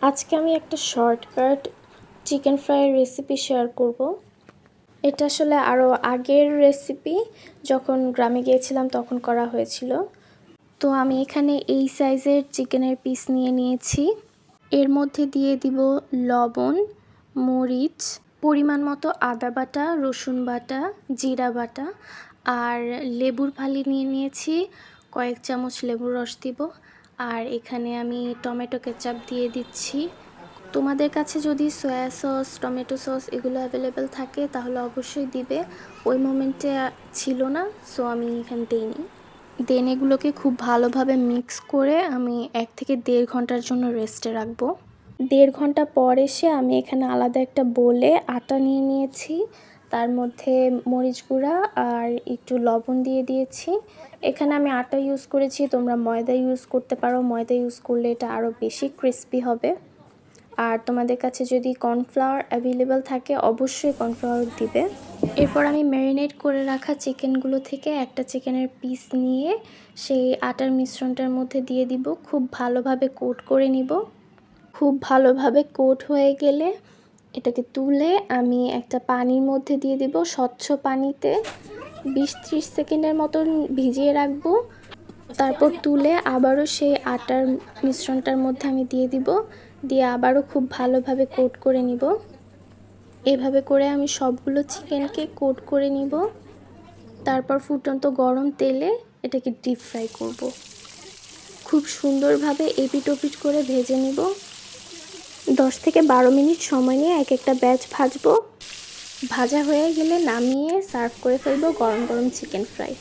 আজকে আমি একটা শর্টকাট চিকেন ফ্রাইয়ের রেসিপি শেয়ার করব। এটা আসলে আরও আগের রেসিপি, যখন গ্রামে গিয়েছিলাম তখন করা হয়েছিল। তো আমি এখানে এই সাইজের চিকেনের পিস নিয়ে নিয়েছি। এর মধ্যে দিয়ে দিব লবণ, মরিচ, পরিমাণ মতো আদা বাটা, রসুন বাটা, জিরা বাটা আর লেবুর ফালি নিয়ে নিয়েছি। কয়েক চামচ লেবুর রস দিব। আর এখানে আমি টমেটো কেচাপ দিয়ে দিচ্ছি। তোমাদের কাছে যদি সয়া সস, টমেটো সস এগুলো অ্যাভেলেবেল থাকে তাহলে অবশ্যই দিবে। ওই মোমেন্টে ছিল না, সো আমি এখানে দিইনি। দেন এগুলোকে খুব ভালোভাবে মিক্স করে আমি 1 থেকে 1.5 ঘন্টার জন্য রেস্টে রাখবো। 1.5 ঘন্টা পর এসে আমি এখানে আলাদা একটা বোলে আটা নিয়ে নিয়েছি। তার মধ্যে মরিচ গুঁড়া আর একটু লবণ দিয়ে দিয়েছি। এখানে আমি আটা ইউজ করেছি, তোমরা ময়দা ইউজ করতে পারো। ময়দা ইউজ করলে এটা আরও বেশি ক্রিস্পি হবে। আর তোমাদের কাছে যদি কর্নফ্লাওয়ার অ্যাভেলেবেল থাকে অবশ্যই কর্নফ্লাওয়ার দিবে। এরপর আমি ম্যারিনেট করে রাখা চিকেনগুলো থেকে একটা চিকেনের পিস নিয়ে সেই আটার মিশ্রণটার মধ্যে দিয়ে দিব। খুব ভালোভাবে কোট করে নিব। খুব ভালোভাবে কোট হয়ে গেলে এটাকে তুলে আমি একটা পানির মধ্যে দিয়ে দিব, স্বচ্ছ পানিতে 20-30 সেকেন্ডের মতন ভিজিয়ে রাখবো। তারপর তুলে আবারও সেই আটার মিশ্রণটার মধ্যে আমি দিয়ে দিব, দিয়ে আবারও খুব ভালোভাবে কোট করে নিব। এভাবে করে আমি সবগুলো চিকেনকে কোট করে নিব। তারপর ফুটন্ত গরম তেলে এটাকে ডিপ ফ্রাই করব। খুব সুন্দরভাবে এপিট ওপিট করে ভেজে নিব। 10 থেকে 12 মিনিট সময় নিয়ে এক একটা ব্যাচ ভাজবো। ভাজা হয়ে গেলে নামিয়ে সার্ভ করে ফেলবো গরম গরম চিকেন ফ্রাই।